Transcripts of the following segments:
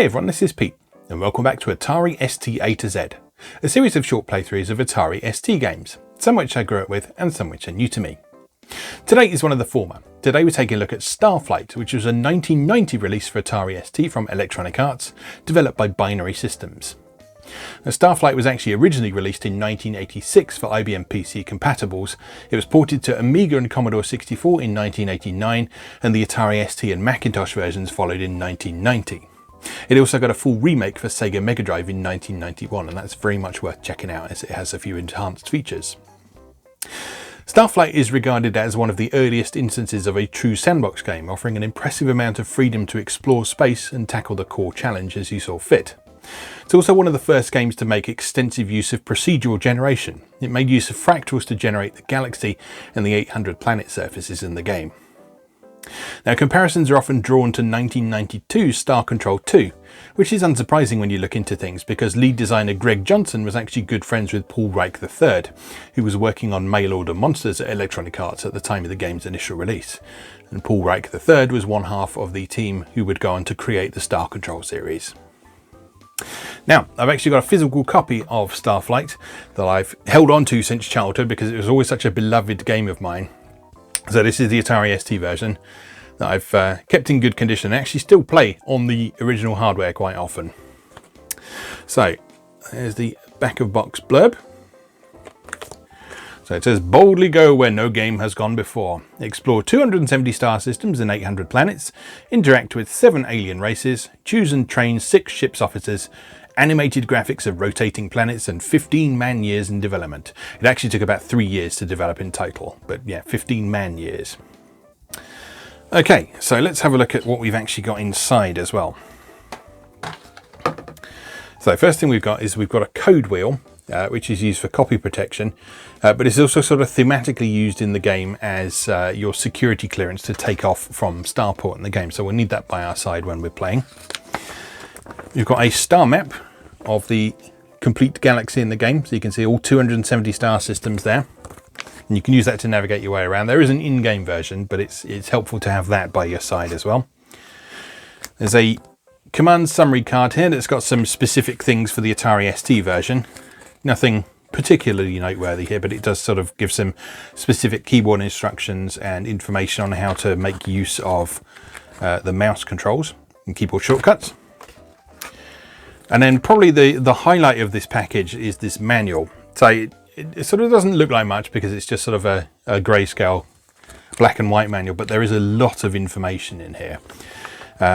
Hey everyone, this is Pete, and welcome back to Atari ST A to Z, a series of short playthroughs of Atari ST games, some which I grew up with and some which are new to me. Today is one of the former. Today we're taking a look at Starflight, which was a 1990 release for Atari ST from Electronic Arts, developed by Binary Systems. Now, Starflight was actually originally released in 1986 for IBM PC compatibles. It was ported to Amiga and Commodore 64 in 1989, and the Atari ST and Macintosh versions followed in 1990. It also got a full remake for Sega Mega Drive in 1991, and that's very much worth checking out as it has a few enhanced features. Starflight is regarded as one of the earliest instances of a true sandbox game, offering an impressive amount of freedom to explore space and tackle the core challenge as you saw fit. It's also one of the first games to make extensive use of procedural generation. It made use of fractals to generate the galaxy and the 800 planet surfaces in the game. Now, comparisons are often drawn to 1992's Star Control 2, which is unsurprising when you look into things because lead designer Greg Johnson was actually good friends with Paul Reich III, who was working on Mail Order Monsters at Electronic Arts at the time of the game's initial release. And Paul Reich III was one half of the team who would go on to create the Star Control series. Now, I've actually got a physical copy of Starflight that I've held on to since childhood because it was always such a beloved game of mine. So this is the Atari ST version that I've kept in good condition and actually still play on the original hardware quite often. So there's the back of box blurb. So it says, boldly go where no game has gone before. Explore 270 star systems and 800 planets. Interact with 7 alien races. Choose and train 6 ship's officers. Animated graphics of rotating planets and 15 man-years in development. It actually took about 3 years to develop in total, but yeah, 15 man-years. Okay, so let's have a look at what we've actually got inside as well. So first thing we've got a code wheel, which is used for copy protection, but it's also sort of thematically used in the game as your security clearance to take off from starport in the game. So we'll need that by our side when we're playing. You've got a star map of the complete galaxy in the game, so you can see all 270 star systems there. And you can use that to navigate your way around. There is an in-game version, but it's helpful to have that by your side as well. There's a command summary card here that's got some specific things for the Atari ST version. Nothing particularly noteworthy here, but it does sort of give some specific keyboard instructions and information on how to make use of the mouse controls and keyboard shortcuts. And then probably the highlight of this package is this manual. So it sort of doesn't look like much because it's just sort of a grayscale black and white manual, but there is a lot of information in here.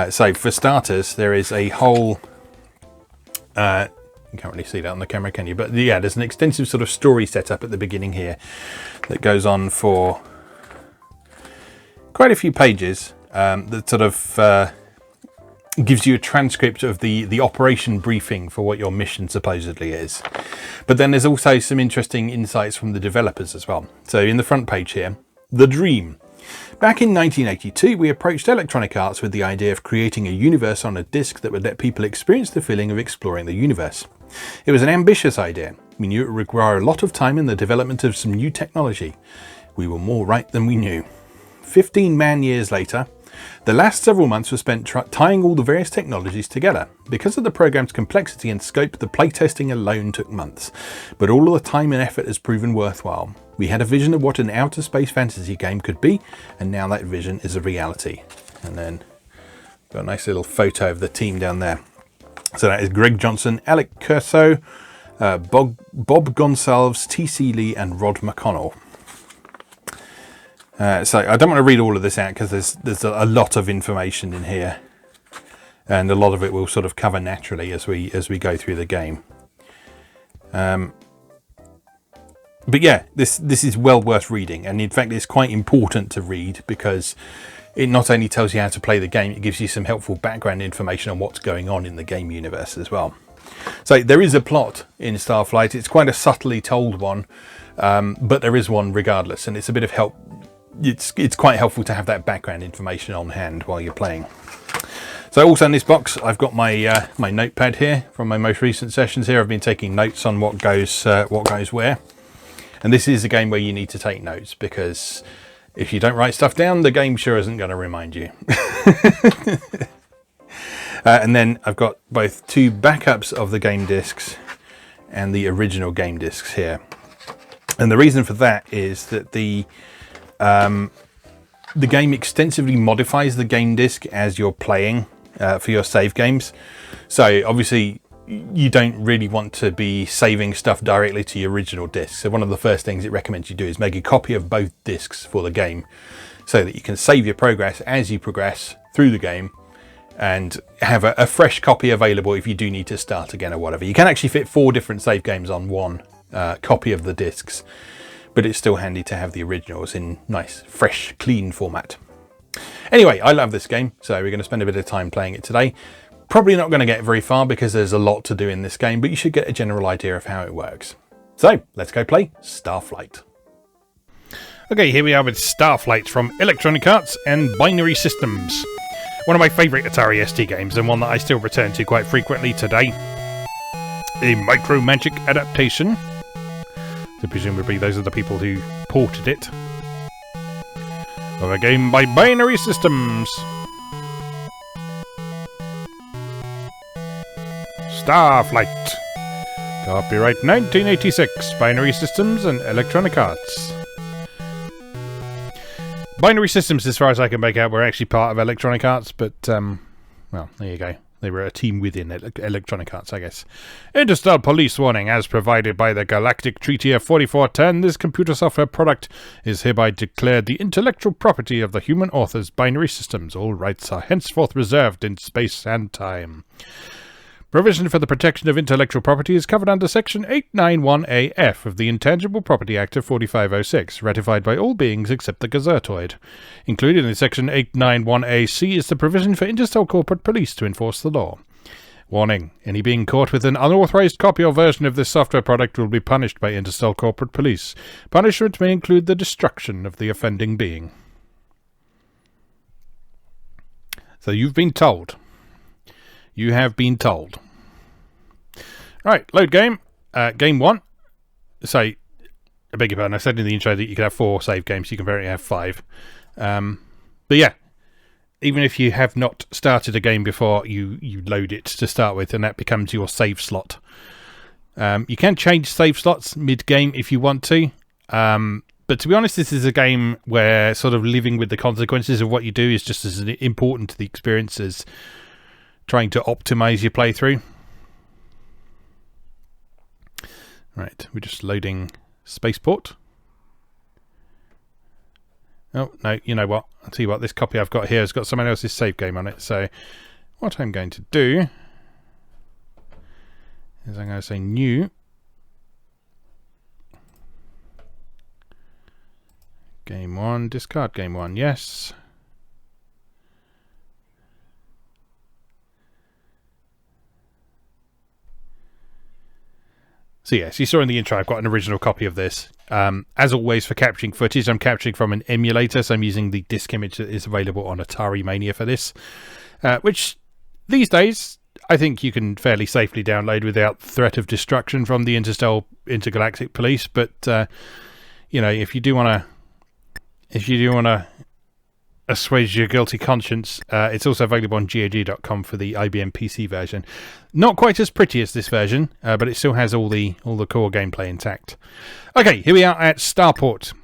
So for starters, there is a whole, you can't really see that on the camera, can you? But yeah, there's an extensive sort of story setup at the beginning here that goes on for quite a few pages that sort of gives you a transcript of the operation briefing for what your mission supposedly is. But then there's also some interesting insights from the developers as well. So in the front page here, the dream. Back in 1982, we approached Electronic Arts with the idea of creating a universe on a disc that would let people experience the feeling of exploring the universe. It was an ambitious idea. We knew it would require a lot of time in the development of some new technology. We were more right than we knew. 15 man-years later, the last several months were spent tying all the various technologies together. Because of the program's complexity and scope, the playtesting alone took months. But all of the time and effort has proven worthwhile. We had a vision of what an outer space fantasy game could be, and now that vision is a reality. And then got a nice little photo of the team down there. So that is Greg Johnson, Alec Curso, Bob Gonsalves, T.C. Lee, and Rod McConnell. So I don't want to read all of this out because there's a lot of information in here, and a lot of it we'll sort of cover naturally as we go through the game. But yeah, this is well worth reading, and in fact it's quite important to read because it not only tells you how to play the game, it gives you some helpful background information on what's going on in the game universe as well. So there is a plot in Starflight. It's quite a subtly told one, but there is one regardless, and it's a bit of help. It's quite helpful to have that background information on hand while you're playing. So also in this box, I've got my my notepad here from my most recent sessions here. I've been taking notes on what goes where. And this is a game where you need to take notes because if you don't write stuff down, the game sure isn't going to remind you. And then I've got both 2 backups of the game discs and the original game discs here. And the reason for that is that the game extensively modifies the game disc as you're playing for your save games. So obviously you don't really want to be saving stuff directly to your original disc. So one of the first things it recommends you do is make a copy of both discs for the game so that you can save your progress as you progress through the game and have a fresh copy available if you do need to start again or whatever. You can actually fit 4 different save games on one copy of the discs, but it's still handy to have the originals in nice, fresh, clean format. Anyway, I love this game, so we're going to spend a bit of time playing it today. Probably not going to get very far because there's a lot to do in this game, but you should get a general idea of how it works. So let's go play Starflight. Okay, here we are with Starflight from Electronic Arts and Binary Systems. One of my favourite Atari ST games and one that I still return to quite frequently today. A Micro Magic adaptation. So presumably those are the people who ported it. Of a game by Binary Systems. Starflight. Copyright 1986, Binary Systems and Electronic Arts. Binary Systems, as far as I can make out, were actually part of Electronic Arts, but, well, there you go. They were a team within Electronic Arts, I guess. Interstellar police warning. As provided by the Galactic Treaty of 4410, this computer software product is hereby declared the intellectual property of the human authors, Binary Systems. All rights are henceforth reserved in space and time. Provision for the protection of intellectual property is covered under Section 891AF of the Intangible Property Act of 4506, ratified by all beings except the Gazettoid. Included in Section 891AC is the provision for Interstellar Corporate Police to enforce the law. Warning: any being caught with an unauthorized copy or version of this software product will be punished by Interstellar Corporate Police. Punishment may include the destruction of the offending being. So you've been told. You have been told. Right, load game. Game 1. So, I beg your pardon, I said in the intro that you could have 4 save games. You can apparently have 5. But yeah, even if you have not started a game before, you load it to start with, and that becomes your save slot. You can change save slots mid-game if you want to. But to be honest, this is a game where sort of living with the consequences of what you do is just as important to the experience as trying to optimize your playthrough. Right, we're just loading Spaceport. Oh, no, you know what? I'll tell you what, this copy I've got here has got someone else's save game on it. So what I'm going to do is I'm going to say new. Game 1, discard game 1, yes. So yes, you saw in the intro I've got an original copy of this. As always, for capturing footage, I'm capturing from an emulator, so I'm using the disk image that is available on Atari Mania for this, which these days I think you can fairly safely download without threat of destruction from the Intergalactic Police. But you know, if you do want to assuage your guilty conscience, it's also available on GOG.com for the IBM PC version. Not quite as pretty as this version, but it still has all the core gameplay intact. Okay, here we are at Starport.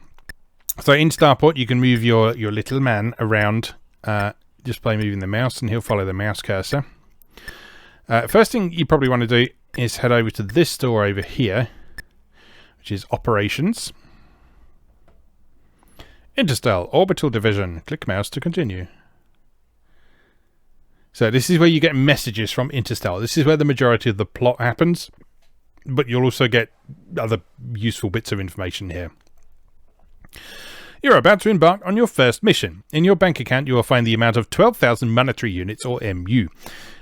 So in Starport, you can move your little man around just by moving the mouse, and he'll follow the mouse cursor. First thing you probably want to do is head over to this door over here, which is Operations. Interstellar Orbital Division. Click mouse to continue. So this is where you get messages from Interstellar. This is where the majority of the plot happens, but you'll also get other useful bits of information here. You're about to embark on your first mission. In your bank account, you will find the amount of 12,000 monetary units, or MU.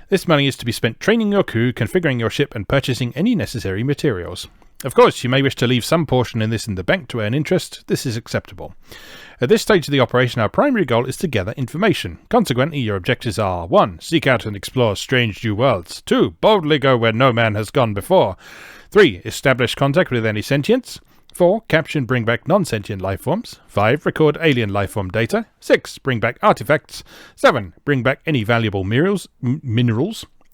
This money is to be spent training your crew, configuring your ship, and purchasing any necessary materials. Of course, you may wish to leave some portion in the bank to earn interest. This is acceptable. At this stage of the operation, our primary goal is to gather information. Consequently, your objectives are 1. Seek out and explore strange new worlds. 2. Boldly go where no man has gone before. 3. Establish contact with any sentients. 4. Capture and bring back non-sentient life forms. 5. Record alien life form data. 6. Bring back artifacts. 7. Bring back any valuable minerals,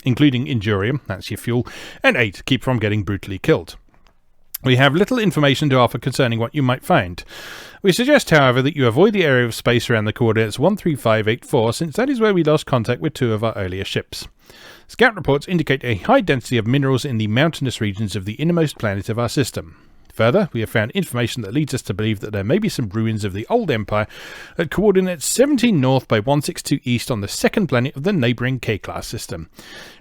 including Indurium, that's your fuel. And 8. Keep from getting brutally killed. We have little information to offer concerning what you might find. We suggest, however, that you avoid the area of space around the coordinates 13584, since that is where we lost contact with 2 of our earlier ships. Scout reports indicate a high density of minerals in the mountainous regions of the innermost planet of our system. Further, we have found information that leads us to believe that there may be some ruins of the old empire at coordinates 17 north by 162 east on the second planet of the neighbouring K-class system.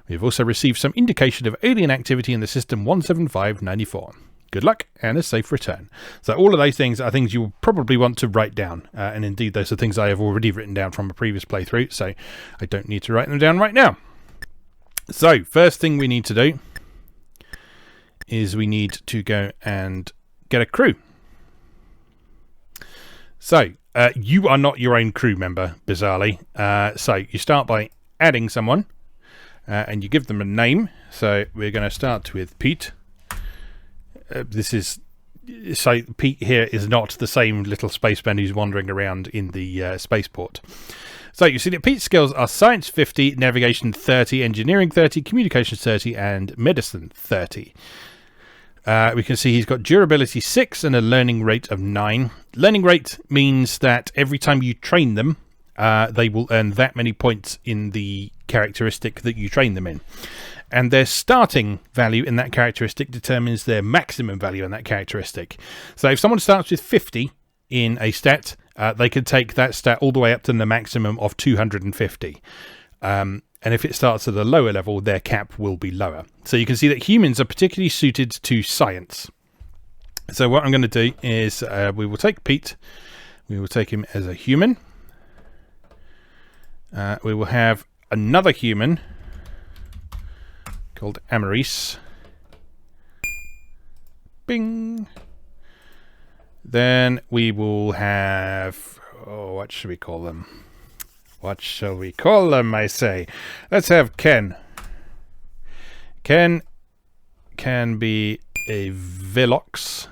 We have also received some indication of alien activity in the system 17594. Good luck and a safe return. So all of those things are things you will probably want to write down. And indeed, those are things I have already written down from a previous playthrough, so I don't need to write them down right now. So first thing we need to do is we need to go and get a crew. So you are not your own crew member, bizarrely. So you start by adding someone and you give them a name. So we're going to start with Pete. So Pete here is not the same little spaceman who's wandering around in the spaceport. So you see that Pete's skills are Science 50, Navigation 30, Engineering 30, Communications 30, and Medicine 30. We can see he's got Durability 6 and a Learning Rate of 9. Learning Rate means that every time you train them, they will earn that many points in the characteristic that you train them in. And their starting value in that characteristic determines their maximum value in that characteristic. So if someone starts with 50 in a stat, they can take that stat all the way up to the maximum of 250. And if it starts at a lower level, their cap will be lower. So you can see that humans are particularly suited to science. So what I'm going to do is we will take Pete. We will take him as a human. We will have another human called Amaris. Bing. Then we will have... Oh, what should we call them? What shall we call them, I say? Let's have Ken. Ken can be a Velox.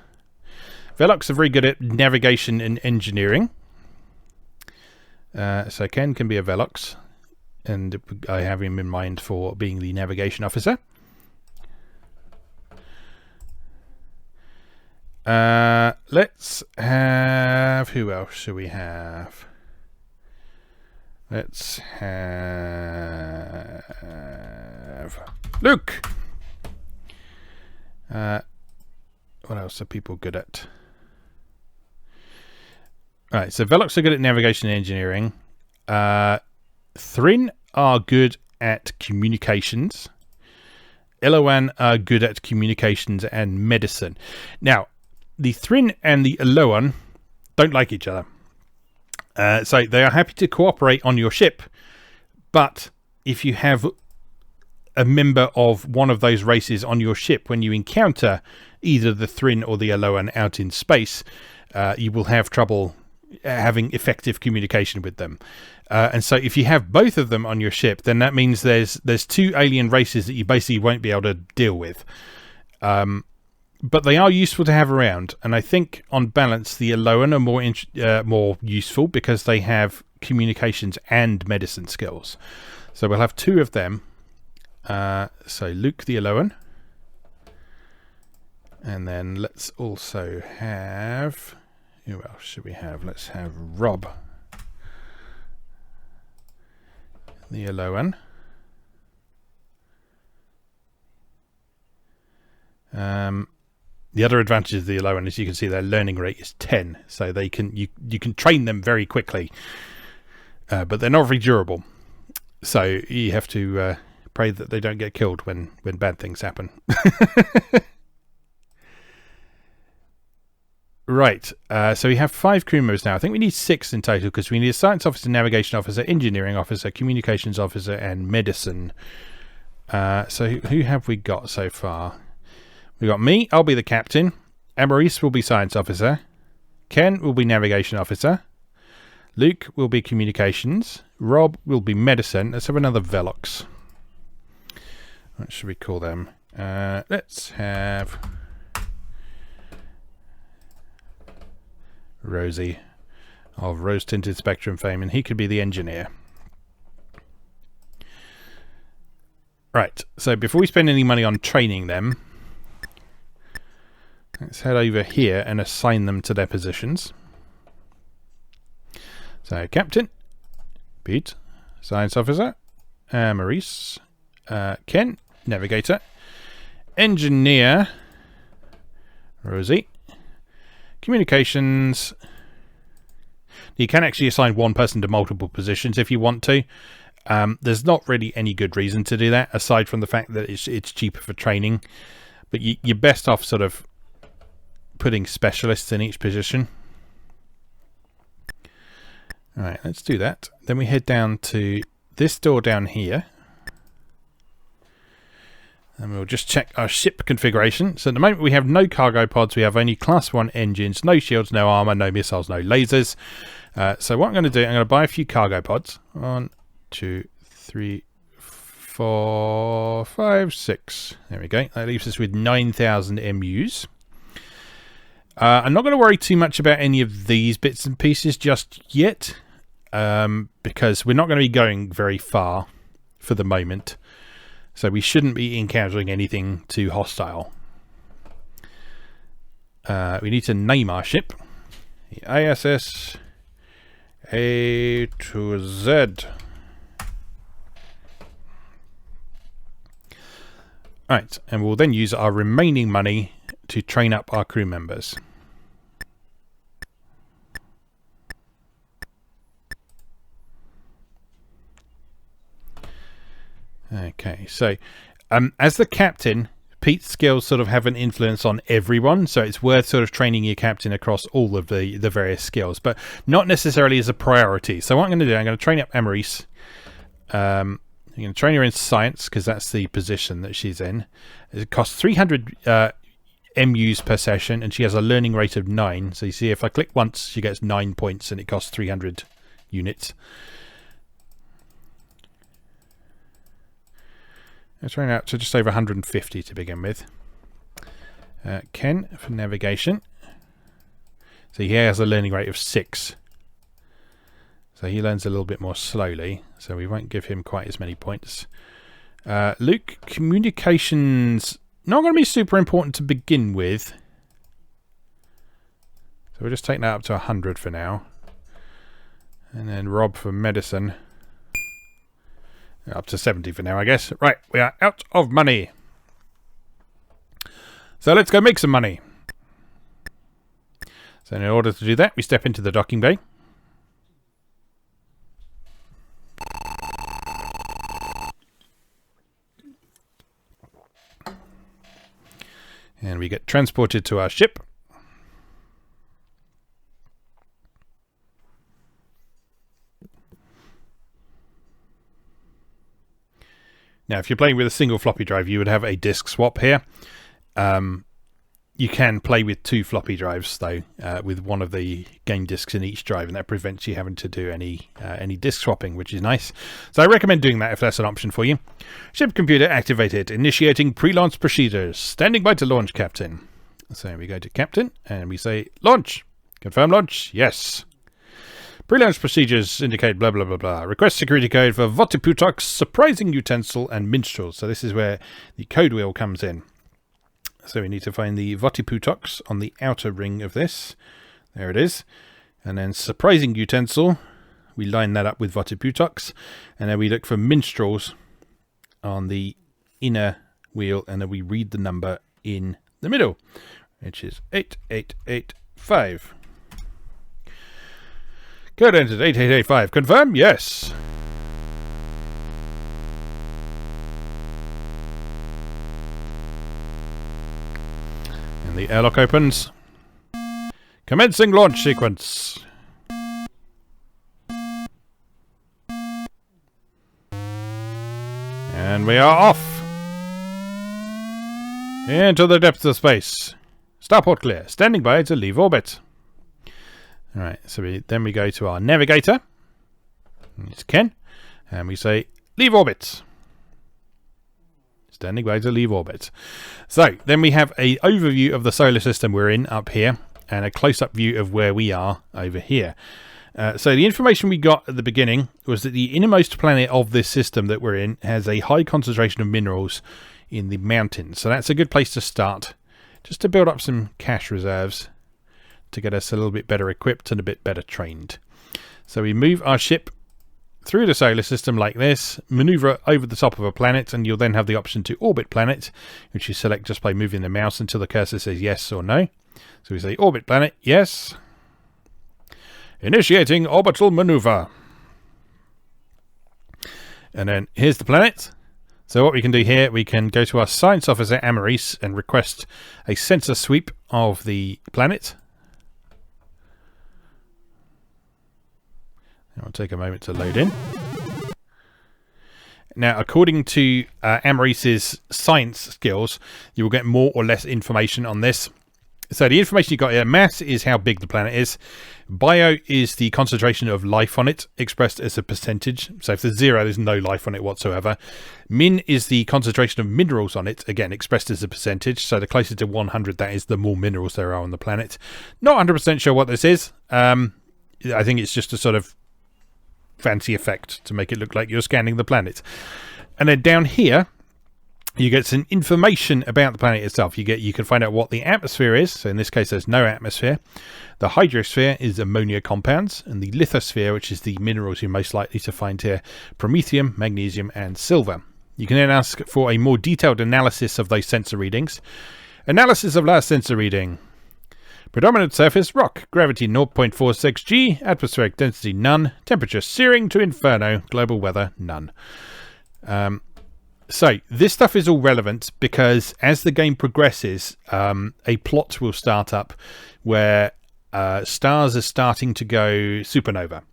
Velox are very good at navigation and engineering. So Ken can be a Velox. And I have him in mind for being the navigation officer. Let's have... Who else should we have? Let's have... Luke! What else are people good at? Alright, so Velox are good at navigation and engineering. Thrin are good at communications. Eloan are good at communications and medicine. Now, the Thrin and the Eloan don't like each other. So they are happy to cooperate on your ship, but if you have a member of one of those races on your ship, when you encounter either the Thrin or the Eloan out in space, you will have trouble having effective communication with them. And so if you have both of them on your ship, then that means there's 2 alien races that you basically won't be able to deal with. But they are useful to have around, and I think on balance the Eloan are more useful because they have communications and medicine skills. So we'll have 2 of them. So Luke the Eloan. And then let's also have... Who else should we have? Let's have Rob the Eloan. The other advantage of the Eloan is you can see their learning rate is 10, so they can you can train them very quickly, but they're not very durable. So you have to pray that they don't get killed when bad things happen. Right, so we have 5 crew members now. I think we need 6 in total because we need a science officer, navigation officer, engineering officer, communications officer, and medicine. So who have we got so far? We got me, I'll be the captain. Amaris will be science officer. Ken will be navigation officer. Luke will be communications. Rob will be medicine. Let's have another Velox. What should we call them? Let's have... Rosie of Rose Tinted Spectrum fame, and he could be the engineer. Right, so before we spend any money on training them, let's head over here and assign them to their positions. So, Captain, Pete, Science Officer, Maurice, Ken, Navigator, Engineer, Rosie, Communications. You can actually assign one person to multiple positions if you want to. There's not really any good reason to do that, aside from the fact that it's cheaper for training. But you're best off sort of putting specialists in each position. Alright, let's do that. Then we head down to this door down here. And we'll just check our ship configuration. So at the moment we have no cargo pods, we have only class 1 engines, no shields, no armor, no missiles, no lasers. So what I'm going to do, I'm going to buy a few cargo pods. 1, 2, 3, 4, 5, 6. There we go. That leaves us with 9,000 MUs. I'm not going to worry too much about any of these bits and pieces just yet, because we're not going to be going very far for the moment. So we shouldn't be encountering anything too hostile. We need to name our ship. The ISS A to Z. Right, and we'll then use our remaining money to train up our crew members. Okay, so as the captain, Pete's skills sort of have an influence on everyone, so it's worth sort of training your captain across all of the various skills, but not necessarily as a priority. So what I'm going to do, I'm going to train up Amaris. I'm going to train her in science, because that's the position that she's in. It costs 300 MUs per session, and she has a learning rate of 9. So you see, if I click once, she gets 9 points, and it costs 300 units. Let's train out to just over 150 to begin with. Ken for navigation. So he has a learning rate of 6. So he learns a little bit more slowly, so we won't give him quite as many points. Luke, communications, not going to be super important to begin with. So we'll just take that up to 100 for now. And then Rob for medicine. Up to 70 for now, I guess. Right, we are out of money. So let's go make some money. So in order to do that, we step into the docking bay. And we get transported to our ship. Now, if you're playing with a single floppy drive, you would have a disk swap here. You can play with 2 floppy drives, though, with one of the game disks in each drive, and that prevents you having to do any disk swapping, which is nice. So I recommend doing that if that's an option for you. Ship computer activated. Initiating pre-launch procedures. Standing by to launch, Captain. So we go to Captain, and we say, launch. Confirm launch. Yes. Pre-launch procedures indicate blah, blah, blah, blah. Request security code for Votiputox, surprising utensil, and minstrel. So this is where the code wheel comes in. So we need to find the Votiputox on the outer ring of this. There it is. And then surprising utensil. We line that up with Votiputox. And then we look for minstrels on the inner wheel. And then we read the number in the middle, which is 8885. Code entered 8885. Confirm? Yes. And the airlock opens. Commencing launch sequence. And we are off. Into the depths of space. Starport clear. Standing by to leave orbit. Alright, so then we go to our navigator. It's Ken. And we say, leave orbit. Standing by to leave orbit. So, then we have an overview of the solar system we're in up here. and a close-up view of where we are over here. So the information we got at the beginning was that the innermost planet of this system that we're in has a high concentration of minerals in the mountains. So that's a good place to start, just to build up some cash reserves to get us a little bit better equipped and a bit better trained. So we move our ship through the solar system like this, maneuver over the top of a planet, and you'll then have the option to orbit planet, which you select just by moving the mouse until the cursor says yes or no. So we say orbit planet, yes. Initiating orbital maneuver. And then here's the planet. So what we can do here, we can go to our science officer Amaris and request a sensor sweep of the planet. It'll take a moment to load in. Now, according to Amaris's science skills, you will get more or less information on this. So the information you got here, mass is how big the planet is. Bio is the concentration of life on it, expressed as a percentage. So if there's 0, there's no life on it whatsoever. Min is the concentration of minerals on it, again, expressed as a percentage. So the closer to 100 that is, the more minerals there are on the planet. Not 100% sure what this is. I think it's just a sort of fancy effect to make it look like you're scanning the planet. And then down here, you get some information about the planet itself. You can find out what the atmosphere is. So in this case, there's no atmosphere. The hydrosphere is ammonia compounds, and the lithosphere, which is the minerals you're most likely to find here, promethium, magnesium, and silver. You can then ask for a more detailed analysis of those sensor readings. Analysis of last sensor reading. Predominant surface, rock. Gravity 0.46 G. Atmospheric density, none. Temperature, searing to inferno. Global weather, none. So this stuff is all relevant because as the game progresses, a plot will start up where stars are starting to go supernova.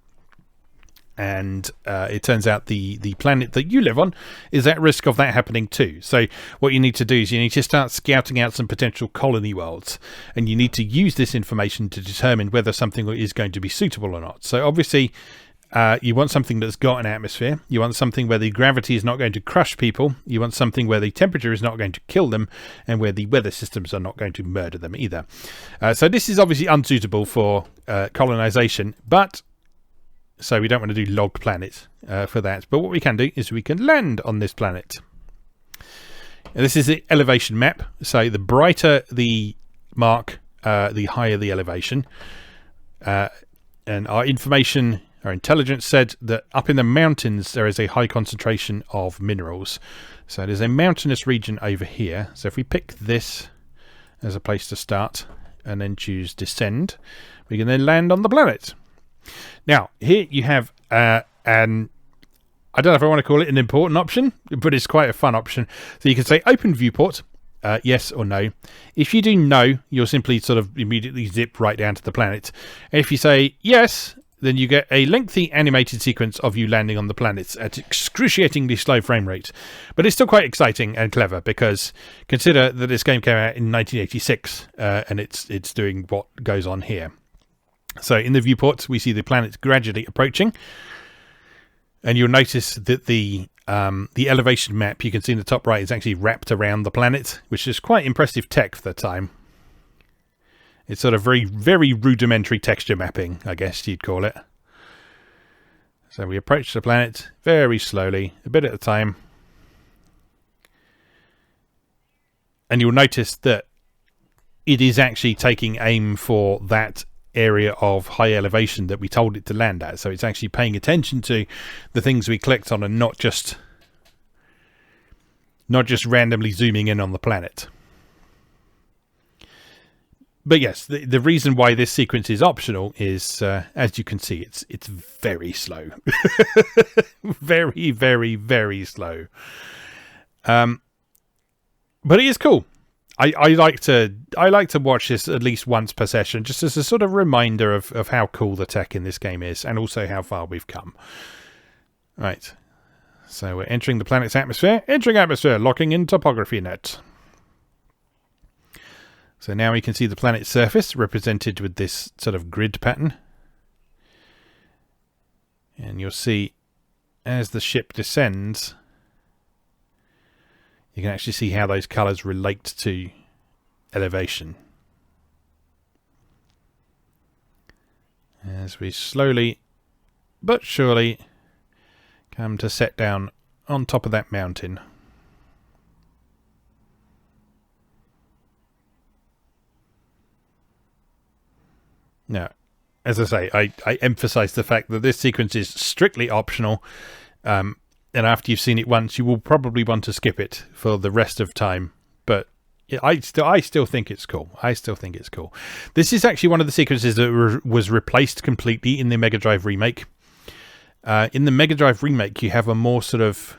And it turns out the planet that you live on is at risk of that happening too. So what you need to do is you need to start scouting out some potential colony worlds, and you need to use this information to determine whether something is going to be suitable or not. So obviously you want something that's got an atmosphere. You want something where the gravity is not going to crush people. You want something where the temperature is not going to kill them, and where the weather systems are not going to murder them either. So this is obviously unsuitable for colonization, but so we don't want to do log planet for that. But what we can do is we can land on this planet. And this is the elevation map. So the brighter the mark, the higher the elevation. And our intelligence said that up in the mountains there is a high concentration of minerals. So there's a mountainous region over here. So if we pick this as a place to start and then choose descend, we can then land on the planet. Now here you have I don't know if I want to call it an important option, but it's quite a fun option. So you can say open viewport, yes or no. If you do no, you'll simply sort of immediately zip right down to the planet. And if you say yes, then you get a lengthy animated sequence of you landing on the planet at excruciatingly slow frame rate. But it's still quite exciting and clever because consider that this game came out in 1986 and it's doing what goes on here. So in the viewport, we see the planet gradually approaching. And you'll notice that the elevation map you can see in the top right is actually wrapped around the planet, which is quite impressive tech for the time. It's sort of very, very rudimentary texture mapping, I guess you'd call it. So we approach the planet very slowly, a bit at a time. And you'll notice that it is actually taking aim for that area of high elevation that we told it to land at. So it's actually paying attention to the things we clicked on and not just randomly zooming in on the planet. But yes, the reason why this sequence is optional is, as you can see, it's very slow. Very, very, very slow. But it is cool. I like to watch this at least once per session, just as a sort of reminder of how cool the tech in this game is, and also how far we've come. Right. So we're entering the planet's atmosphere. Entering atmosphere, locking in topography net. So now we can see the planet's surface represented with this sort of grid pattern. And you'll see as the ship descends, you can actually see how those colours relate to elevation. as we slowly but surely come to set down on top of that mountain. Now, as I say, I emphasize the fact that this sequence is strictly optional, and after you've seen it once, you will probably want to skip it for the rest of time. But I still think it's cool. I still think it's cool. This is actually one of the sequences that was replaced completely in the Mega Drive remake. In the Mega Drive remake, you have a more sort of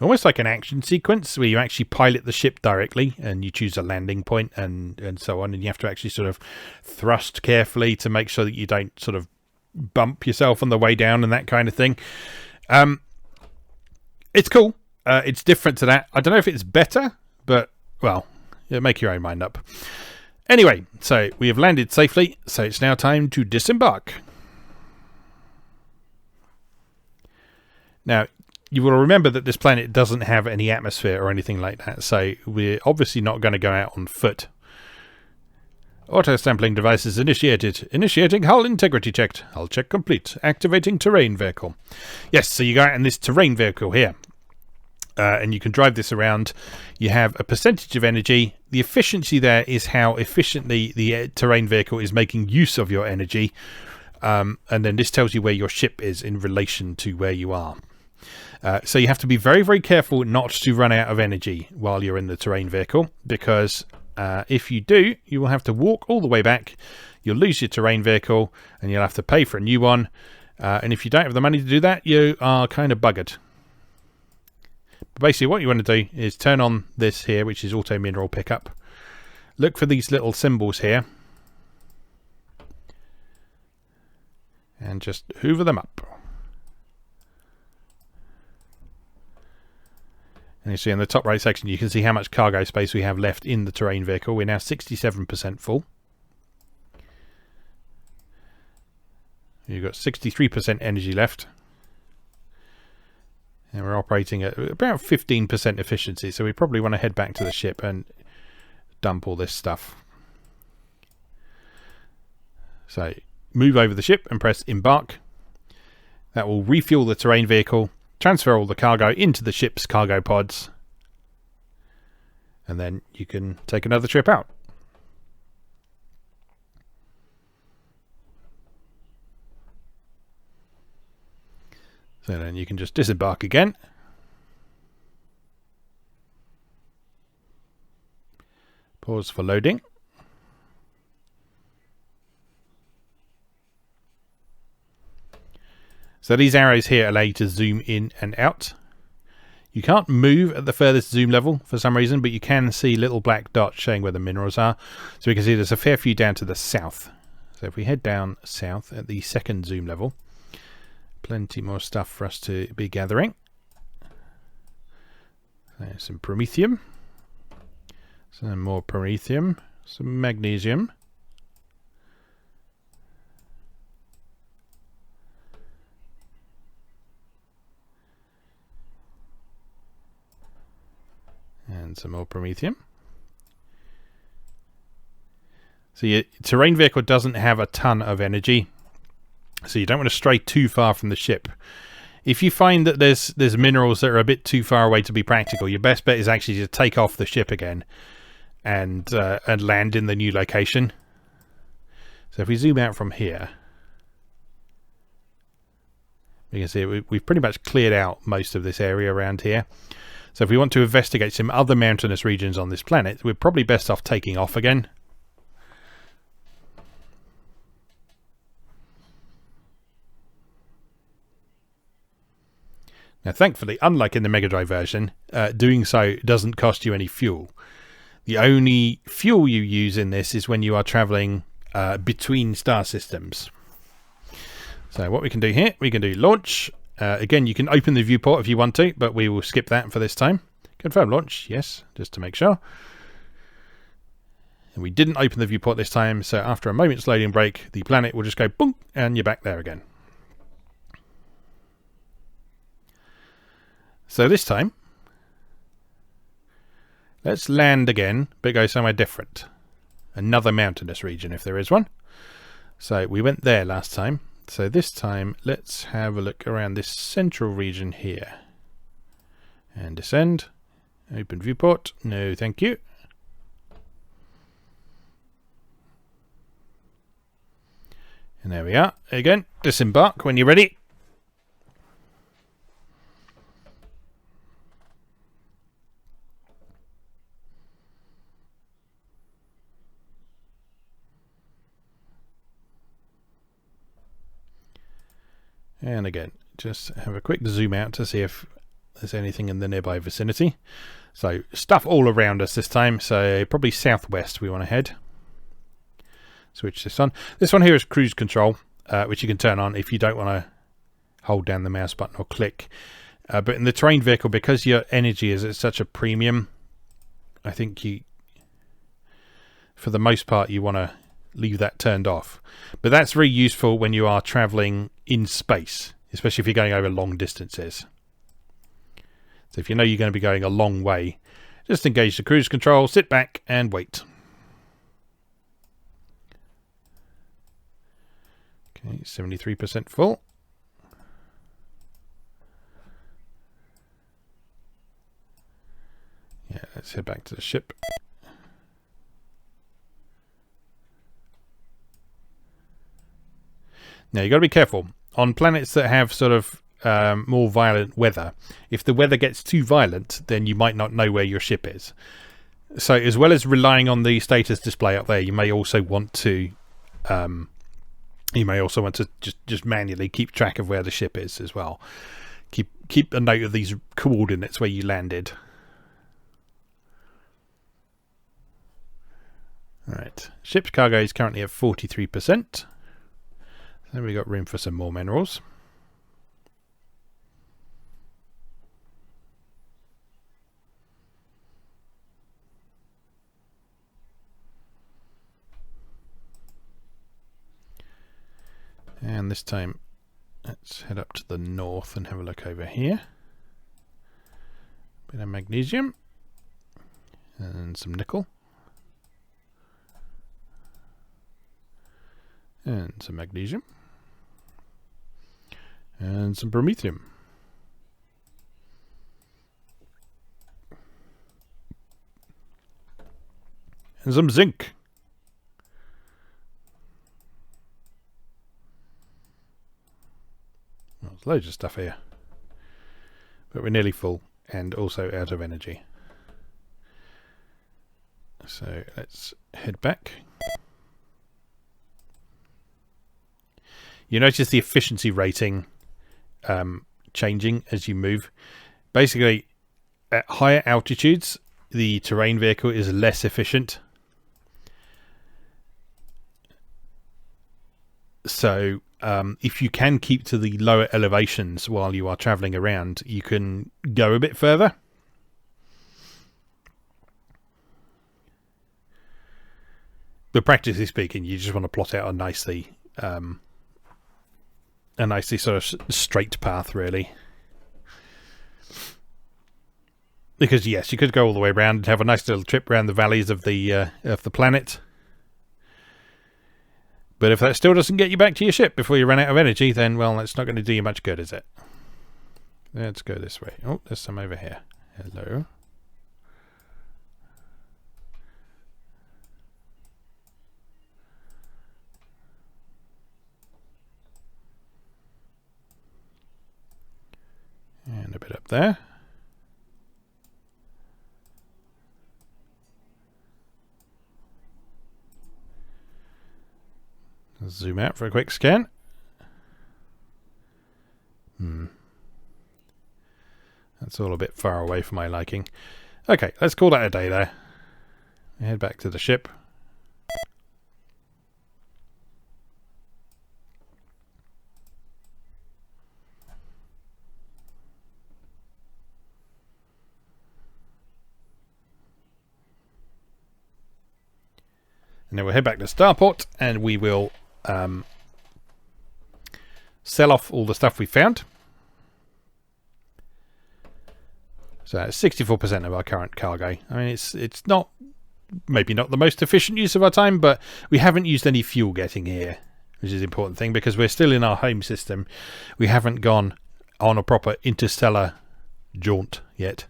almost like an action sequence where you actually pilot the ship directly and you choose a landing point and so on, and you have to actually sort of thrust carefully to make sure that you don't sort of bump yourself on the way down and that kind of thing. It's cool. It's different to that. I don't know if it's better, but well, yeah, make your own mind up. Anyway, so we have landed safely, so it's now time to disembark. Now, you will remember that this planet doesn't have any atmosphere or anything like that, so we're obviously not going to go out on foot. Auto-sampling devices initiated. Initiating hull integrity check. Hull check complete. Activating terrain vehicle. Yes, so you go out in this terrain vehicle here. And you can drive this around. You have a percentage of energy. The efficiency there is how efficiently the terrain vehicle is making use of your energy. And then this tells you where your ship is in relation to where you are. So you have to be very, very careful not to run out of energy while you're in the terrain vehicle, because if you do, you will have to walk all the way back. You'll lose your terrain vehicle and you'll have to pay for a new one. And if you don't have the money to do that, you are kind of buggered. But basically what you want to do is turn on this here, which is auto mineral pickup. Look for these little symbols here. And just hoover them up. And you see in the top right section, you can see how much cargo space we have left in the terrain vehicle. We're now 67% full. You've got 63% energy left. And we're operating at about 15% efficiency. So we probably want to head back to the ship and dump all this stuff. So move over the ship and press embark. That will refuel the terrain vehicle, transfer all the cargo into the ship's cargo pods, and then you can take another trip out. So then you can just disembark again. Pause for loading. So these arrows here allow you to zoom in and out. You can't move at the furthest zoom level for some reason, but you can see little black dots showing where the minerals are. So we can see there's a fair few down to the south. So if we head down south at the second zoom level, plenty more stuff for us to be gathering. There's some promethium, some more promethium, some magnesium. And some more promethium. So your terrain vehicle doesn't have a ton of energy, so you don't want to stray too far from the ship. If you find that there's minerals that are a bit too far away to be practical, your best bet is actually to take off the ship again and land in the new location. So if we zoom out from here, you can see we've pretty much cleared out most of this area around here. So if we want to investigate some other mountainous regions on this planet, we're probably best off taking off again. Now thankfully, unlike in the Mega Drive version, doing so doesn't cost you any fuel. The only fuel you use in this is when you are travelling between star systems. So what we can do here, we can do launch. Again, you can open the viewport if you want to, but we will skip that for this time. Confirm launch, yes, just to make sure. And we didn't open the viewport this time, so after a moment's loading break, the planet will just go boom, and you're back there again. So this time, let's land again, but go somewhere different. Another mountainous region, if there is one. So we went there last time. So this time, let's have a look around this central region here. And descend. Open viewport. No, thank you. And there we are. Again, disembark when you're ready. And again, just have a quick zoom out to see if there's anything in the nearby vicinity. So stuff all around us this time, so probably southwest we want to head. Switch this on. This one here is cruise control, which you can turn on if you don't want to hold down the mouse button or click. But in the terrain vehicle, because your energy is at such a premium, I think for the most part, you want to leave that turned off. But that's very useful when you are traveling in space, especially if you're going over long distances. So if you know you're going to be going a long way, just engage the cruise control, sit back and wait. Okay, 73% full. Yeah, let's head back to the ship. Now, you've got to be careful. On planets that have sort of more violent weather, if the weather gets too violent, then you might not know where your ship is. So as well as relying on the status display up there, you may also want to just manually keep track of where the ship is as well. Keep a note of these coordinates where you landed. All right, ship's cargo is currently at 43%. Then we got room for some more minerals. And this time, let's head up to the north and have a look over here. Bit of magnesium and some nickel. And some magnesium. And some promethium. And some zinc. Well, there's loads of stuff here. But we're nearly full and also out of energy. So let's head back. You notice the efficiency rating changing as you move. Basically, at higher altitudes, the terrain vehicle is less efficient. So if you can keep to the lower elevations while you are traveling around, you can go a bit further. But practically speaking, you just want to plot out a nicely sort of straight path, really. Because yes, you could go all the way around and have a nice little trip around the valleys of the planet. But if that still doesn't get you back to your ship before you run out of energy, then, well, that's not going to do you much good, is it? Let's go this way. Oh, there's some over here. Hello. And a bit up there. Zoom out for a quick scan. That's all a bit far away for my liking. Okay, let's call that a day there. Head back to the ship. And then we'll head back to Starport and we will sell off all the stuff we found. So that's 64% of our current cargo. I mean, it's not, maybe not the most efficient use of our time, but we haven't used any fuel getting here. which is the important thing because we're still in our home system. We haven't gone on a proper interstellar jaunt yet.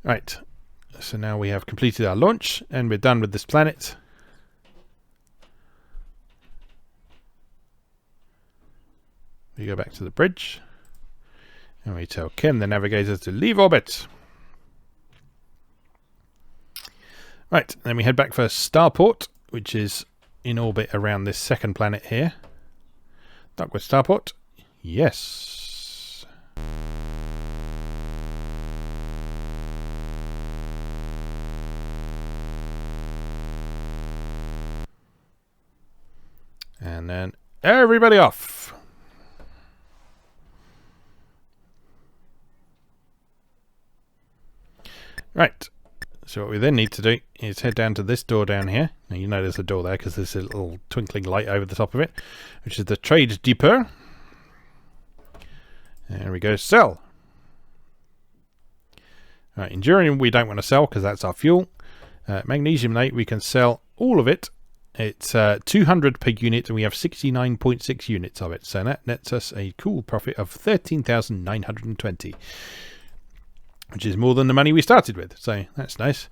Right, so now we have completed our launch and we're done with this planet. We go back to the bridge and we tell Ken, the navigator, to leave orbit. Right, then we head back for Starport, which is in orbit around this second planet here. Dock with Starport. Yes. And then everybody off. Right. So what we then need to do is head down to this door down here. Now you know there's a door there because there's a little twinkling light over the top of it, which is the trade depot. There we go, sell. Right, endurium we don't want to sell because that's our fuel. Magnesiumnate we can sell all of it. It's 200 per unit and we have 69.6 units of it. So that nets us a cool profit of 13,920. Which is more than the money we started with, so that's nice.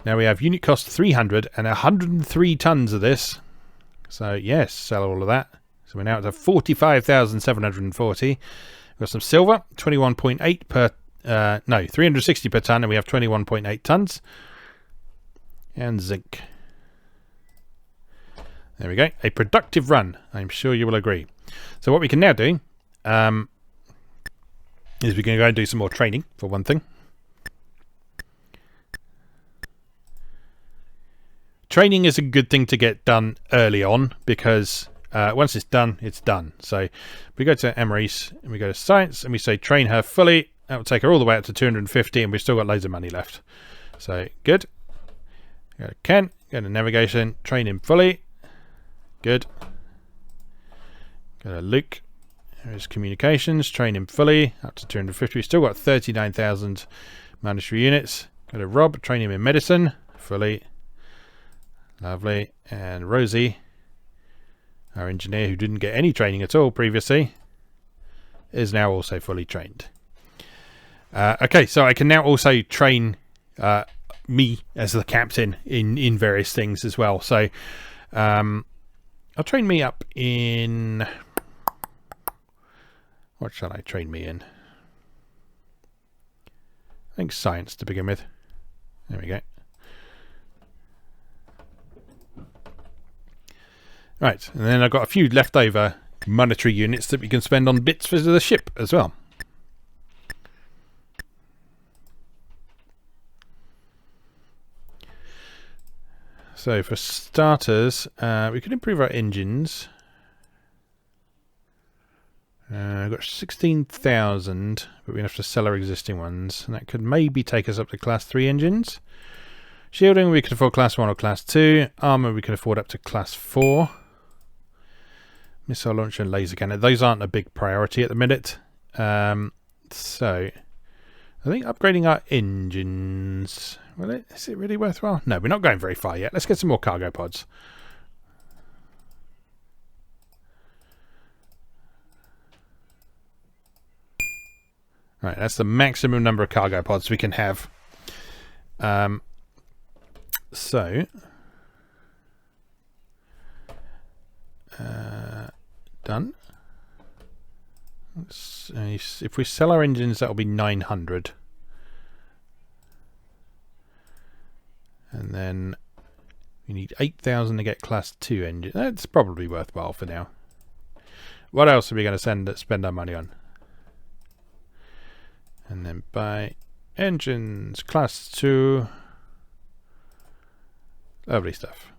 Now we have unit cost 300 and 103 tons of this. So yes, sell all of that. So we're now at 45,740. We've got some silver, 21.8 per, 360 per ton, and we have 21.8 tons. And zinc. There we go, a productive run, I'm sure you will agree. So what we can now do is we can go and do some more training, for one thing. Training is a good thing to get done early on because once it's done, it's done. So we go to Emery's and we go to Science and we say train her fully. That will take her all the way up to 250 and we've still got loads of money left. So good. Go to Ken, go to Navigation, train him fully. Good. Go to Luke. There's Communications, train him fully up to 250. We've still got 39,000 monetary units. Go to Rob, train him in medicine fully. Lovely. And Rosie, our engineer who didn't get any training at all previously, is now also fully trained. Okay, so I can now also train me as the captain in various things as well. So I'll train me up in... What shall I train me in? I think Science to begin with. There we go. Right, and then I've got a few leftover monetary units that we can spend on bits for the ship as well. So for starters, we could improve our engines. I've got 16,000, but we have to sell our existing ones, and that could maybe take us up to class 3 engines. Shielding, we could afford class 1 or class 2. Armour, we could afford up to class 4. Missile launcher and laser cannon, those aren't a big priority at the minute. So I think upgrading our engines, is it really worthwhile? No, we're not going very far yet. Let's get some more cargo pods. Right, that's the maximum number of cargo pods we can have. Done. If we sell our engines, that'll be 900. And then we need 8,000 to get class 2 engine. That's probably worthwhile for now. What else are we going to spend our money on? And then buy engines, class 2. Lovely stuff.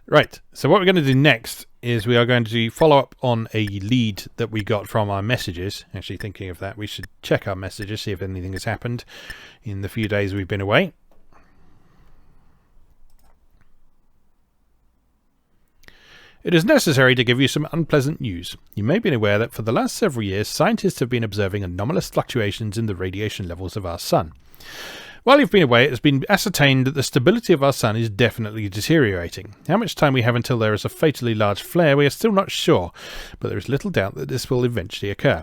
Right, so what we're going to do next is we are going to follow up on a lead that we got from our messages. Actually, thinking of that, we should check our messages, see if anything has happened in the few days we've been away. It is necessary to give you some unpleasant news. You may have been aware that for the last several years, scientists have been observing anomalous fluctuations in the radiation levels of our sun. While you've been away, it has been ascertained that the stability of our sun is definitely deteriorating. How much time we have until there is a fatally large flare, we are still not sure, but there is little doubt that this will eventually occur.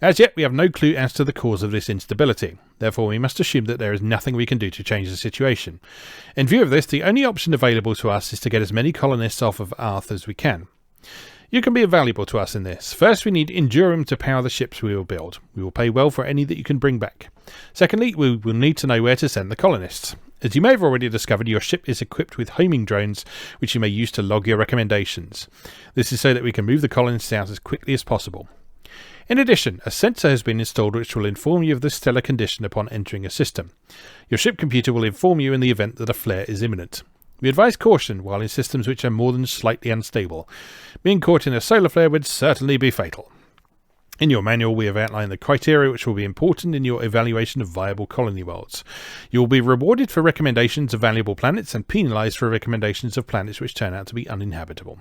As yet, we have no clue as to the cause of this instability. Therefore, we must assume that there is nothing we can do to change the situation. In view of this, the only option available to us is to get as many colonists off of Earth as we can. You can be invaluable to us in this. First, we need Endurium to power the ships we will build. We will pay well for any that you can bring back. Secondly, we will need to know where to send the colonists. As you may have already discovered, your ship is equipped with homing drones, which you may use to log your recommendations. This is so that we can move the colonists out as quickly as possible. In addition, a sensor has been installed which will inform you of the stellar condition upon entering a system. Your ship computer will inform you in the event that a flare is imminent. We advise caution while in systems which are more than slightly unstable. Being caught in a solar flare would certainly be fatal. In your manual, we have outlined the criteria which will be important in your evaluation of viable colony worlds. You will be rewarded for recommendations of valuable planets and penalised for recommendations of planets which turn out to be uninhabitable.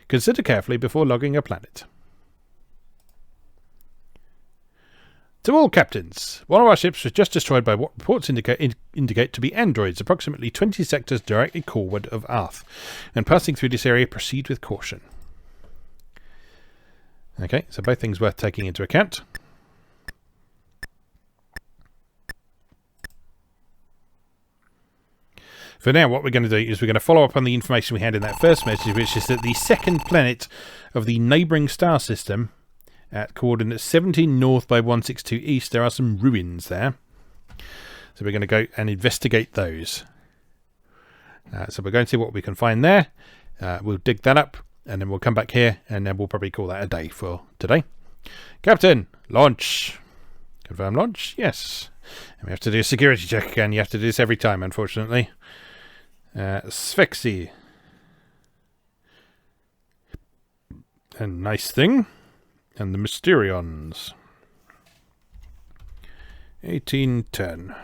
Consider carefully before logging a planet. To all captains, one of our ships was just destroyed by what reports indicate to be androids, approximately 20 sectors directly forward of Earth. And passing through this area, proceed with caution. Okay, so both things worth taking into account. For now, what we're going to do is we're going to follow up on the information we had in that first message, which is that the second planet of the neighbouring star system, at coordinates 17 north by 162 east, there are some ruins there. So we're going to go and investigate those. So we're going to see what we can find there. We'll dig that up, and then we'll come back here, and then we'll probably call that a day for today. Captain, launch. Confirm launch? Yes. And we have to do a security check again. You have to do this every time, unfortunately. Sphyxy. A nice thing. And the Mysterions. 1810.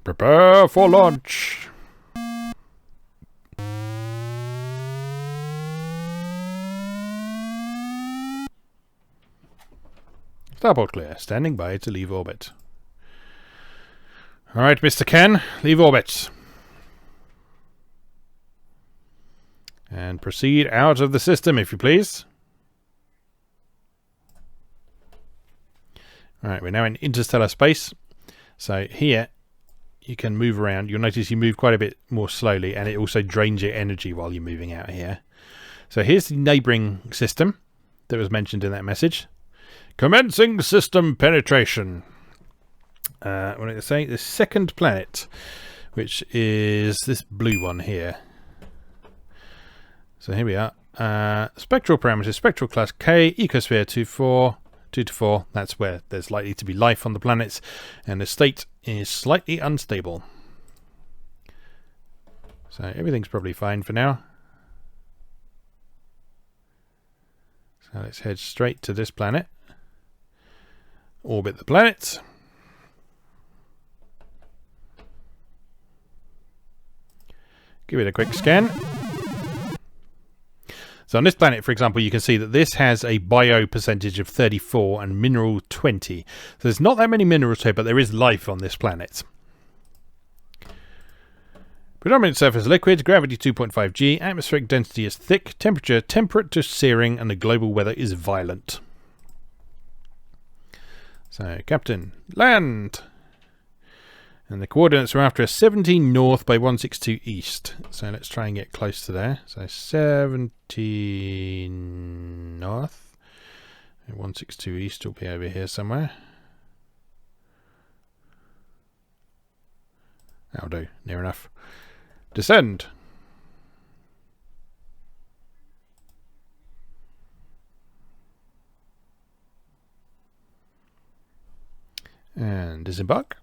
Prepare for launch. Starboard clear. Standing by to leave orbit. Alright, Mr. Ken, leave orbit. And proceed out of the system, if you please. Alright, we're now in interstellar space. So here, you can move around. You'll notice you move quite a bit more slowly, and it also drains your energy while you're moving out here. So here's the neighbouring system that was mentioned in that message. Commencing system penetration. What did I say? The second planet, which is this blue one here. So here we are. Spectral parameters, spectral class K, ecosphere 2 to 4. That's where there's likely to be life on the planets, and the state is slightly unstable. So everything's probably fine for now. So let's head straight to this planet. Orbit the planet. Give it a quick scan. So on this planet, for example, you can see that this has a bio percentage of 34 and mineral 20. So there's not that many minerals here, but there is life on this planet. Predominant surface liquid, gravity 2.5 G, atmospheric density is thick, temperature temperate to searing, and the global weather is violent. So, Captain, land! And the coordinates we're after are 17 north by 162 east. So let's try and get close to there. So 17 north. 162 east will be over here somewhere. That'll do, near enough. Descend! And disembark.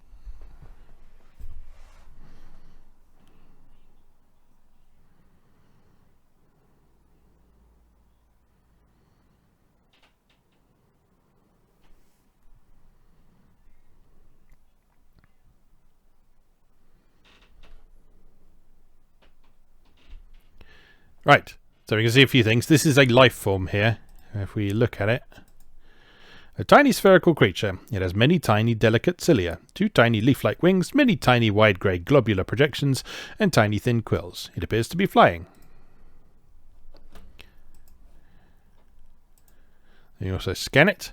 Right, so we can see a few things. This is a life form here. If we look at it. A tiny spherical creature. It has many tiny delicate cilia, 2 tiny leaf-like wings, many tiny wide grey globular projections, and tiny thin quills. It appears to be flying. You also scan it.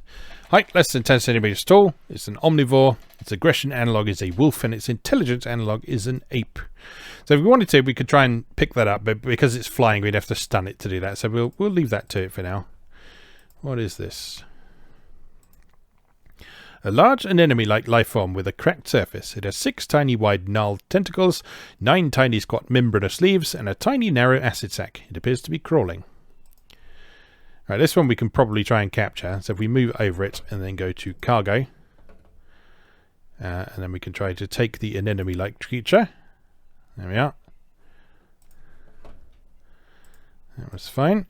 Height less than 10 centimeters tall. It's an omnivore. Its aggression analog is a wolf, and its intelligence analog is an ape. So if we wanted to, we could try and pick that up, but because it's flying, we'd have to stun it to do that. So we'll leave that to it for now. What is this? A large anemone-like life form with a cracked surface. It has 6 tiny wide gnarled tentacles, 9 tiny squat membranous leaves, and a tiny narrow acid sac. It appears to be crawling. Right, this one we can probably try and capture. So if we move over it and then go to cargo, and then we can try to take the anemone-like creature. There we are. That was fine.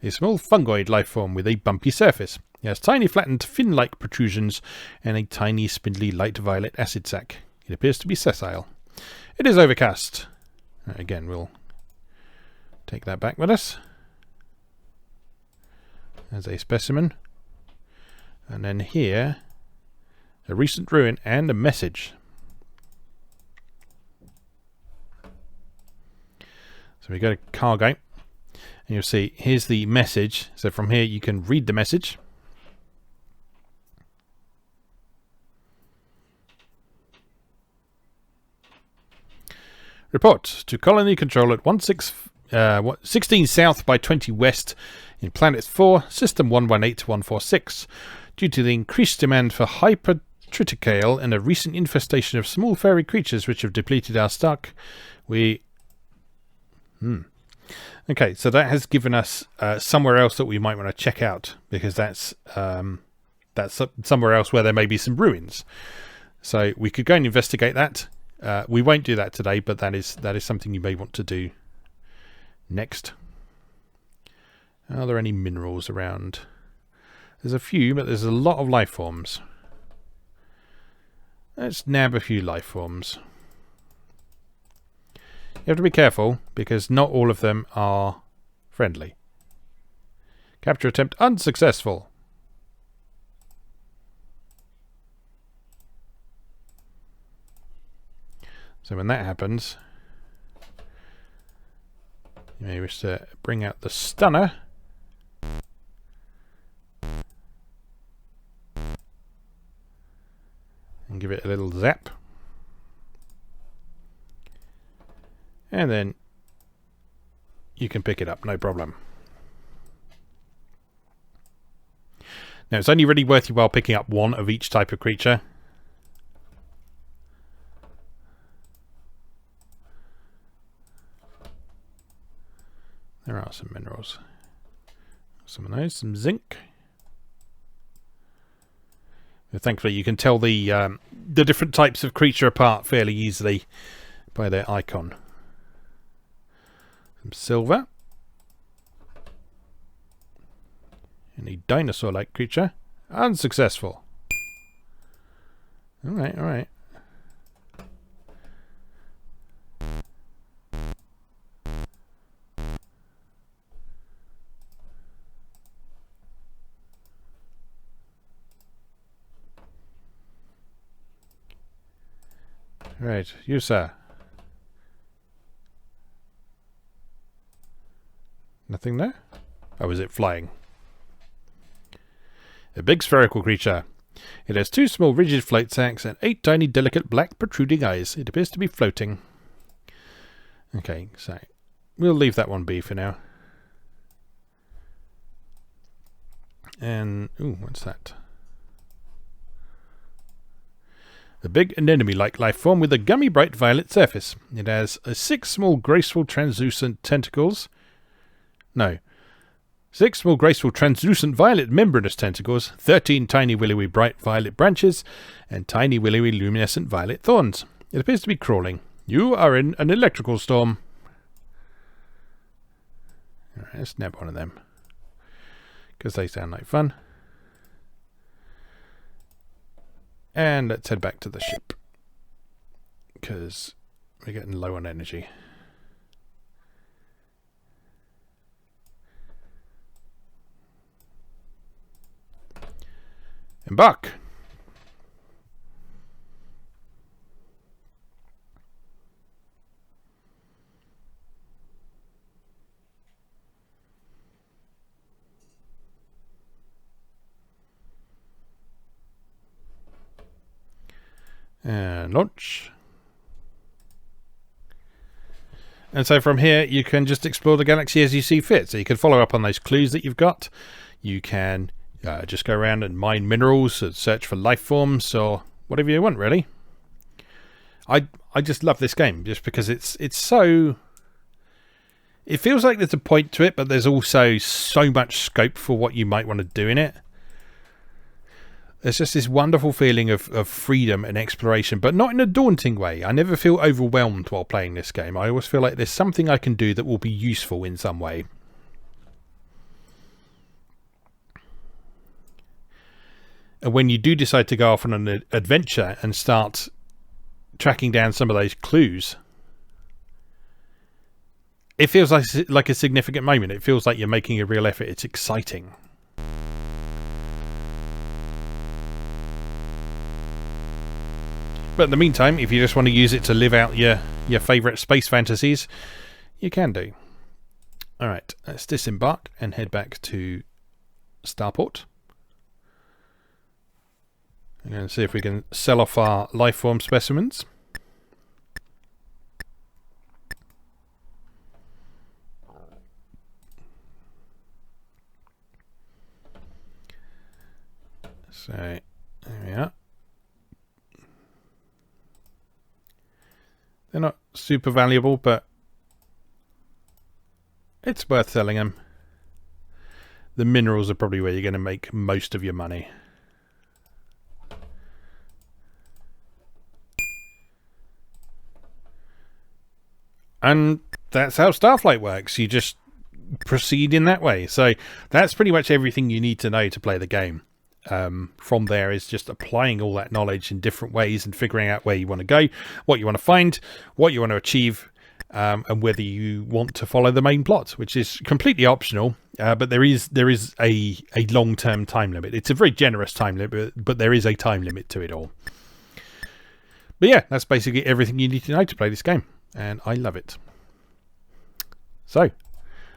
A small fungoid life form with a bumpy surface. It has tiny flattened fin-like protrusions and a tiny spindly light violet acid sac. It appears to be sessile. It is overcast. Again, we'll take that back with us as a specimen. And then here, a recent ruin and a message. So we go to cargo. And you'll see, here's the message. So from here you can read the message. Report to Colony Control at 16 South by 20 West in Planet 4, System 118146. Due to the increased demand for hypertriticale and a recent infestation of small fairy creatures which have depleted our stock, we... Okay, so that has given us somewhere else that we might want to check out, because that's somewhere else where there may be some ruins. So we could go and investigate that. We won't do that today, but that is something you may want to do next. Are there any minerals around? There's a few, but there's a lot of life forms. Let's nab a few life forms. You have to be careful, because not all of them are friendly. Capture attempt unsuccessful. So when that happens, you may wish to bring out the stunner. And give it a little zap. And then you can pick it up, no problem. Now it's only really worth your while picking up one of each type of creature. There are some minerals. Some of those, some zinc. But thankfully you can tell the different types of creature apart fairly easily by their icon. Some silver. And a dinosaur-like creature. Unsuccessful. Alright, alright. Right, you sir. Nothing there? Oh, is it flying? A big spherical creature. It has 2 small rigid float sacs and 8 tiny delicate black protruding eyes. It appears to be floating. Okay, so we'll leave that one be for now. And, ooh, what's that? A big anemone-like life form with a gummy bright violet surface. It has 6 small graceful translucent tentacles. No. 6 small graceful translucent violet membranous tentacles, 13 tiny willowy bright violet branches, and tiny willowy luminescent violet thorns. It appears to be crawling. You are in an electrical storm. Alright, let's nab one of them, because they sound like fun. And let's head back to the ship, because We're getting low on energy. Embark. And launch. And so from here you can just explore the galaxy as you see fit. So you can follow up on those clues that you've got. You can just go around and mine minerals and search for life forms or whatever you want, really. I just love this game just because it's so... It feels like there's a point to it, but there's also so much scope for what you might want to do in it. There's just this wonderful feeling of freedom and exploration, but not in a daunting way. I never feel overwhelmed while playing this game. I always feel like there's something I can do that will be useful in some way. And when you do decide to go off on an adventure and start tracking down some of those clues, it feels like a significant moment. It feels like you're making a real effort. It's exciting. But in the meantime, if you just want to use it to live out your favourite space fantasies, you can do. Alright, let's disembark and head back to Starport. And see if we can sell off our lifeform specimens. So, there we are. They're not super valuable, but it's worth selling them. The minerals are probably where you're going to make most of your money. And that's how Starflight works. You just proceed in that way. So that's pretty much everything you need to know to play the game. From there is just applying all that knowledge in different ways and figuring out where you want to go, what you want to find, what you want to achieve, and whether you want to follow the main plot, which is completely optional. But there is a long-term time limit. It's a very generous time limit, but there is a time limit to it all. But yeah, that's basically everything you need to know to play this game. And I love it. So,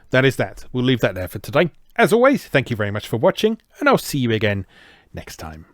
that is that. We'll leave that there for today. As always, thank you very much for watching, and I'll see you again next time.